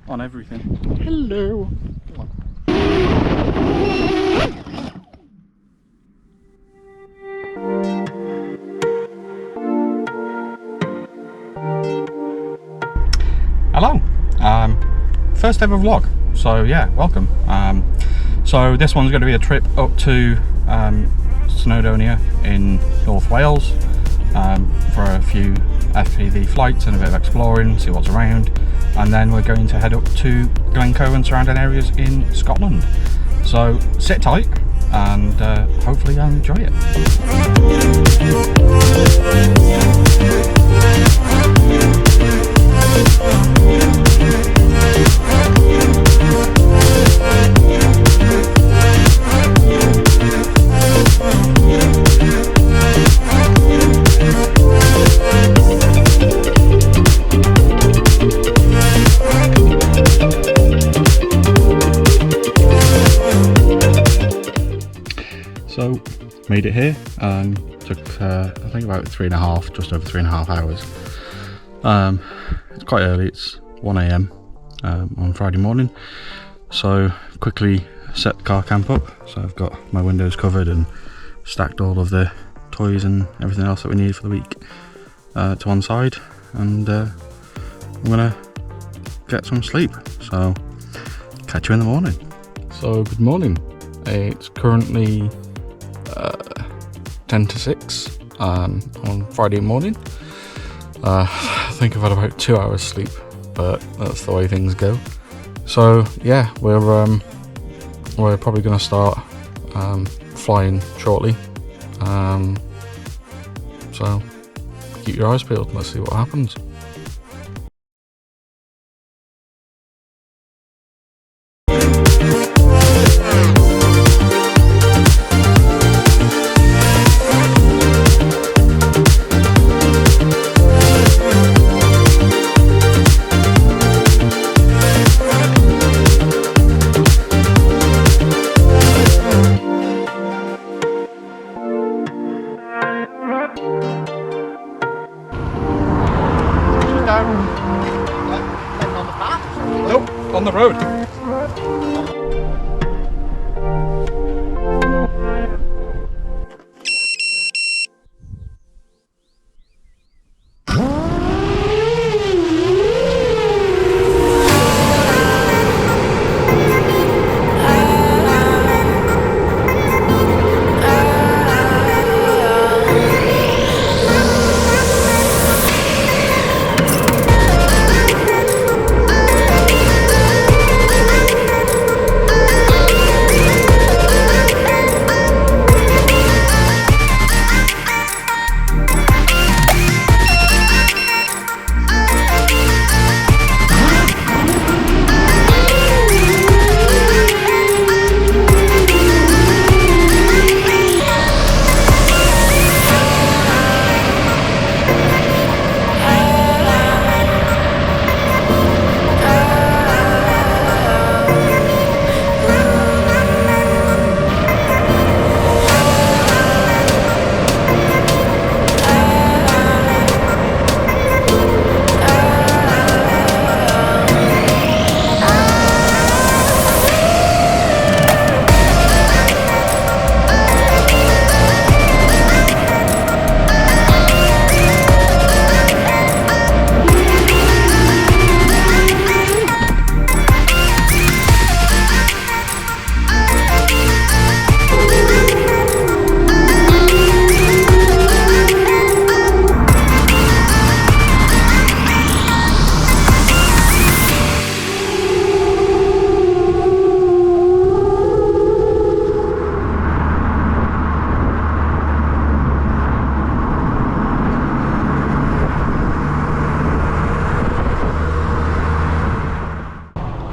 on everything. Hello. Come on. Hello. First ever vlog. So yeah, welcome. So this one's going to be a trip up to Snowdonia in North Wales for a few FPV flights and a bit of exploring, see what's around, and then we're going to head up to Glencoe and surrounding areas in Scotland. So sit tight and hopefully you'll enjoy it. So made it here and took I think about just over 3.5 hours. It's quite early, it's 1 AM on Friday morning, so quickly set the car camp up. So I've got my windows covered and stacked all of the toys and everything else that we need for the week to one side, and I'm gonna get some sleep, so catch you in the morning. So good morning, it's currently 10 to 6 on Friday morning. I think I've had about 2 hours sleep, but that's the way things go. So yeah, we're probably going to start flying shortly. So keep your eyes peeled, let's see what happens. Nope, on the road.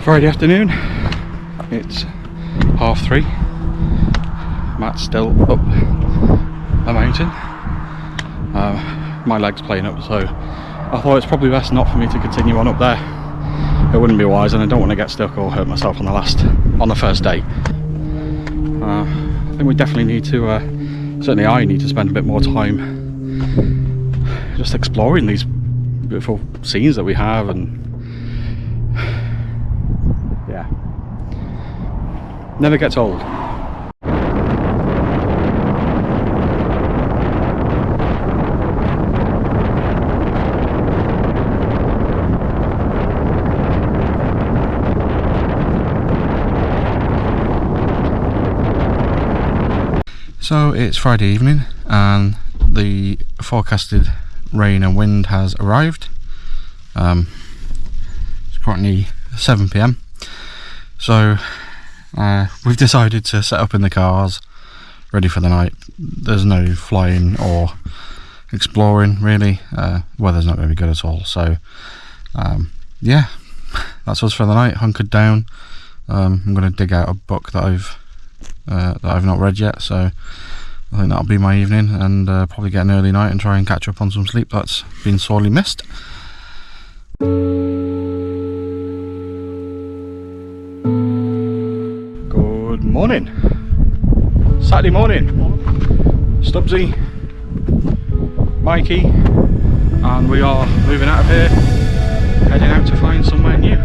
Friday afternoon, it's 3:30. Matt's still up a mountain. My leg's playing up, so I thought it's probably best not for me to continue on up there. It wouldn't be wise, and I don't want to get stuck or hurt myself on the first day. I think we definitely need to, certainly I need to spend a bit more time just exploring these beautiful scenes that we have, and Never gets old. So it's Friday evening and the forecasted rain and wind has arrived. It's currently 7 PM. So we've decided to set up in the cars, ready for the night. There's no flying or exploring really. Weather's not going to be good at all. So yeah, that's us for the night, hunkered down. I'm going to dig out a book that I've not read yet, so I think that'll be my evening, and probably get an early night and try and catch up on some sleep that's been sorely missed. Good morning. Saturday morning. Stubbsy, Mikey, and we are moving out of here, heading out to find somewhere new.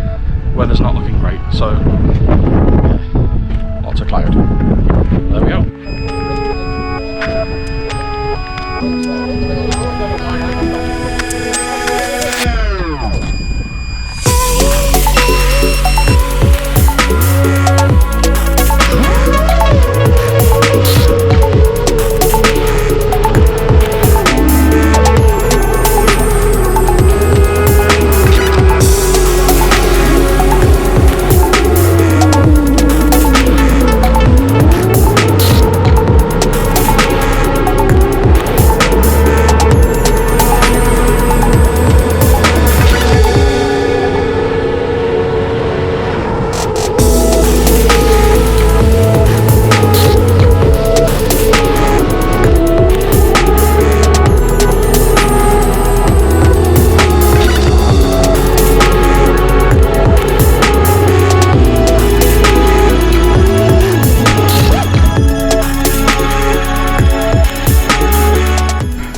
Weather's not looking great, so yeah, lots of cloud. There we go.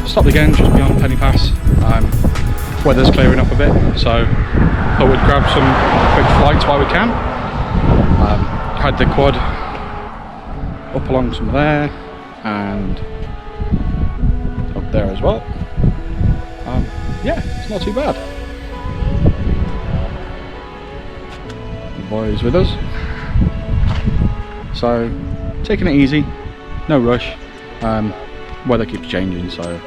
Stopped again just beyond Penny Pass. Weather's clearing up a bit, so thought we'd grab some quick flights while we can. Had the quad up along some there and up there as well. Yeah, it's not too bad. The boys with us, so taking it easy, no rush. Weather keeps changing, so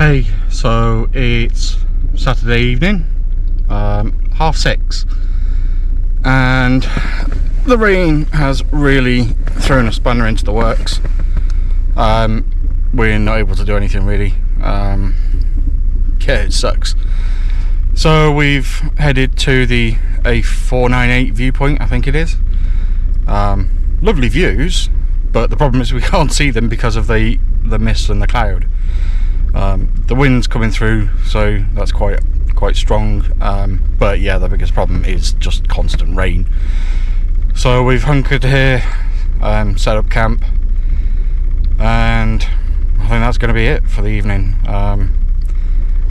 Hey, so it's Saturday evening, 6:30. and the rain has really thrown a spanner into the works. We're not able to do anything really. Yeah, it sucks. So we've headed to the A498 viewpoint, I think it is. Lovely views, but the problem is we can't see them because of the mist and the cloud. The wind's coming through, so that's quite strong, but yeah, the biggest problem is just constant rain. So we've hunkered here, set up camp, and I think that's going to be it for the evening.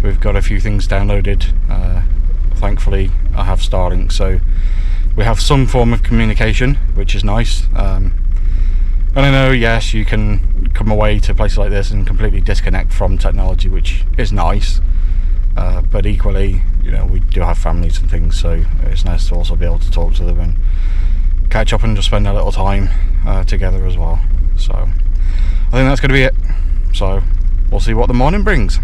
We've got a few things downloaded. Thankfully I have Starlink, so we have some form of communication, which is nice. And I know, yes, you can come away to places like this and completely disconnect from technology, which is nice, but equally, you know, we do have families and things, so it's nice to also be able to talk to them and catch up and just spend a little time together as well. So I think that's going to be it. So we'll see what the morning brings.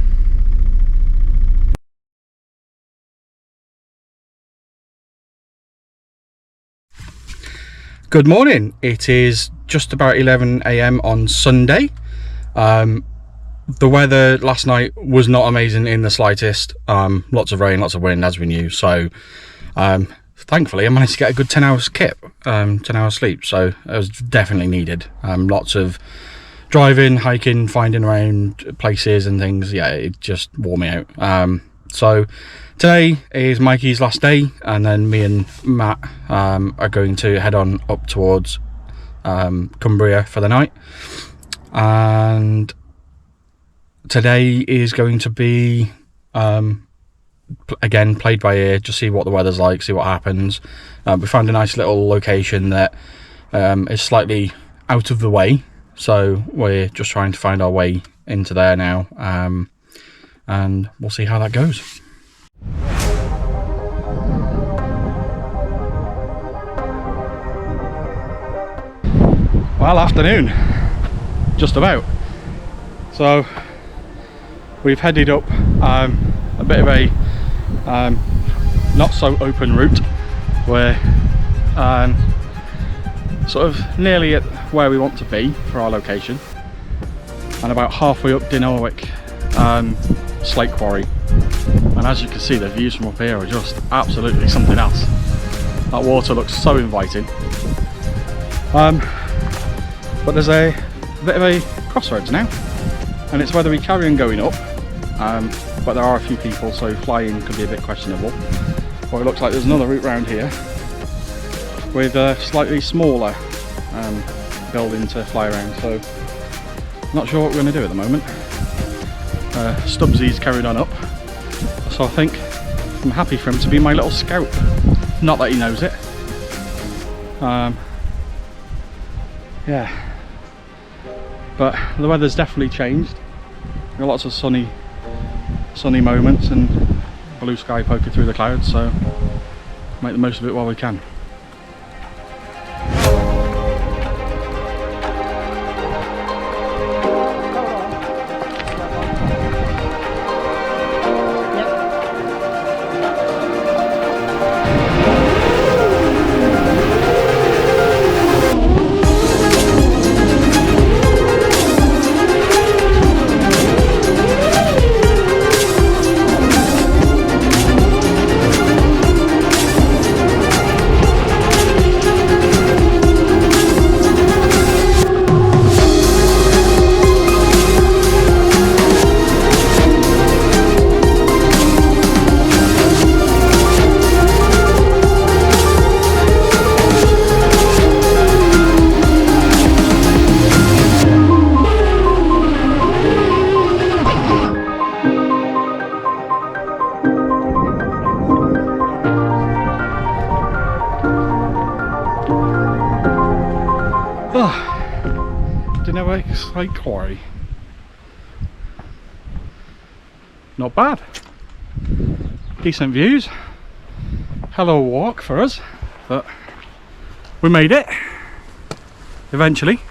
Good morning. It is just about 11 AM on Sunday. The weather last night was not amazing in the slightest. Lots of rain, lots of wind, as we knew. So thankfully I managed to get a good 10 hours sleep, so it was definitely needed. Lots of driving, hiking, finding around places and things. Yeah, it just wore me out. So today is Mikey's last day, and then me and Matt are going to head on up towards Cumbria for the night. And today is going to be again played by ear, just see what the weather's like, see what happens. We found a nice little location that is slightly out of the way, so we're just trying to find our way into there now, and we'll see how that goes. Well, afternoon, just about. So we've headed up a bit of a not so open route. We're sort of nearly at where we want to be for our location, and about halfway up Dinorwick Slate Quarry. And as you can see, the views from up here are just absolutely something else. That water looks so inviting. But there's a bit of a crossroads now, and it's whether we carry on going up, but there are a few people, so flying could be a bit questionable. But it looks like there's another route round here with a slightly smaller building to fly around, so not sure what we're going to do at the moment. Stubbsy's carried on up, so I think I'm happy for him to be my little scout. Not that he knows it. Yeah, but the weather's definitely changed. There are lots of sunny moments and blue sky poking through the clouds, so make the most of it while we can. Slate Quarry. Not bad. Decent views. Hello walk for us, but we made it eventually.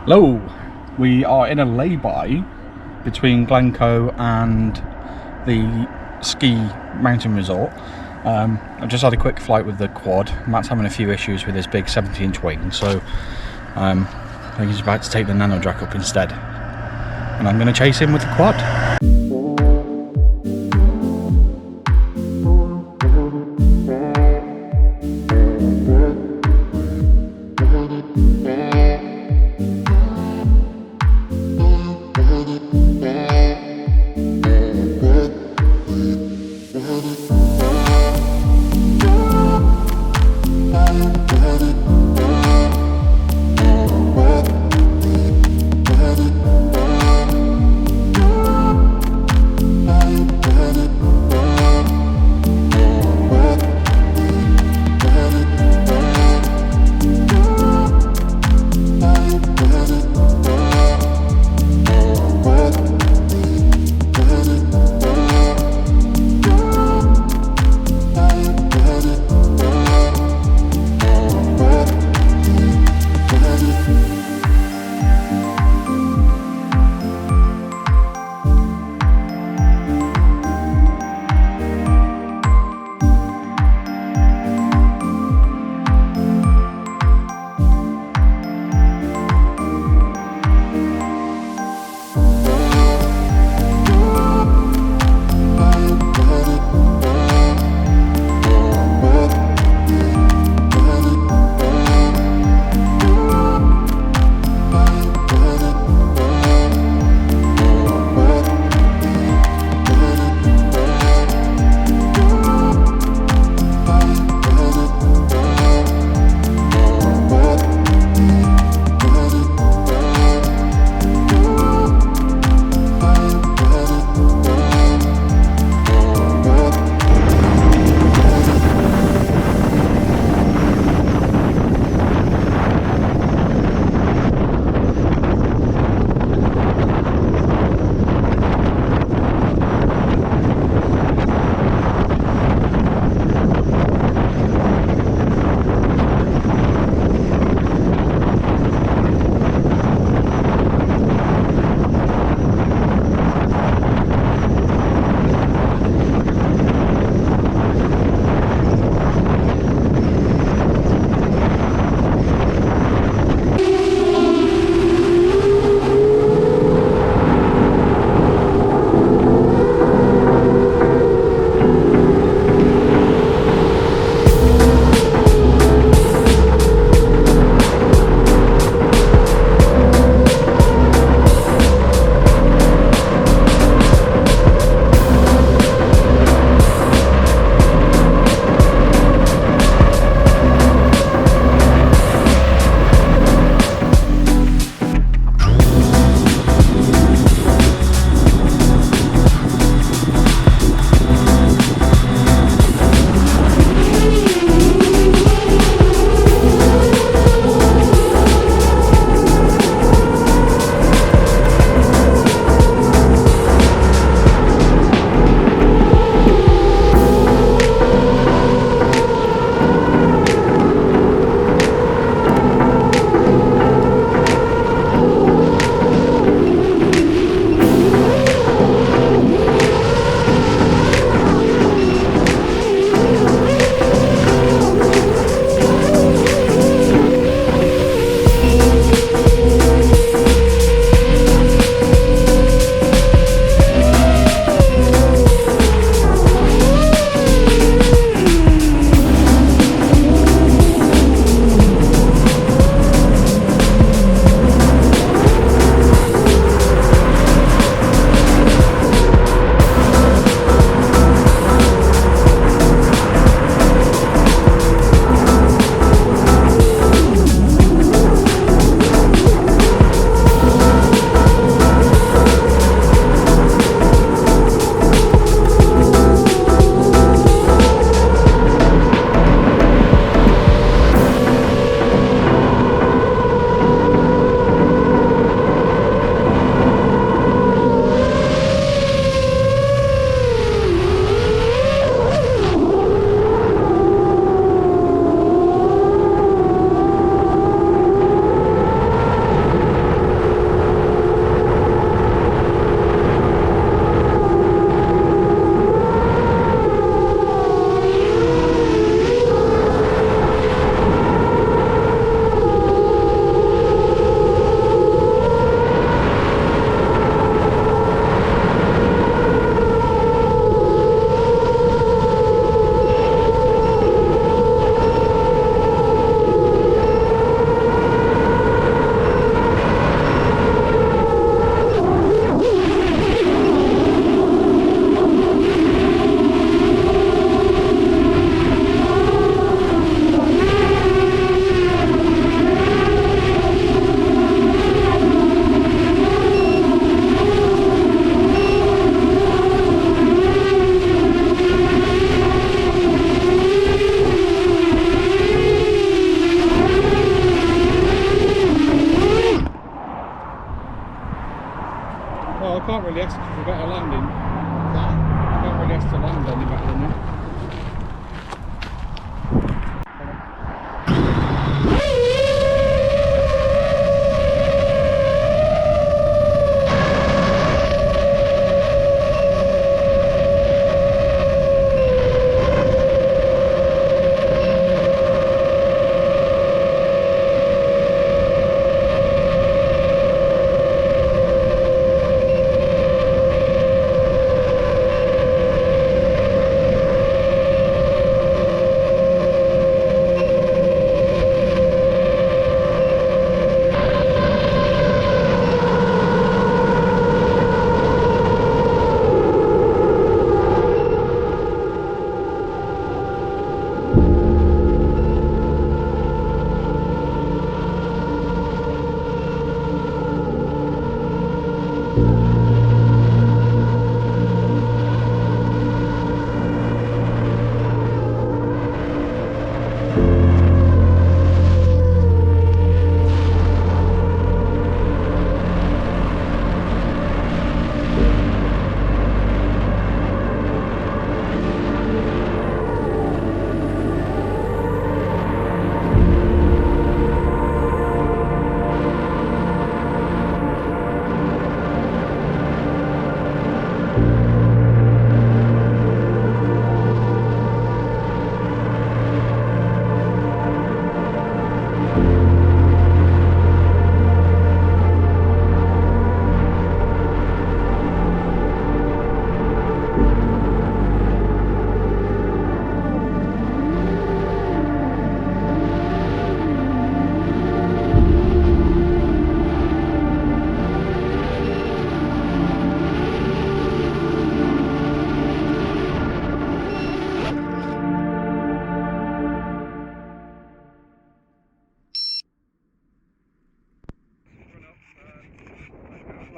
Hello, we are in a lay-by between Glencoe and the ski mountain resort. I've just had a quick flight with the quad. Matt's having a few issues with his big 70-inch wing, so I think he's about to take the nano jack up instead, and I'm going to chase him with the quad.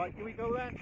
Right, can we go then?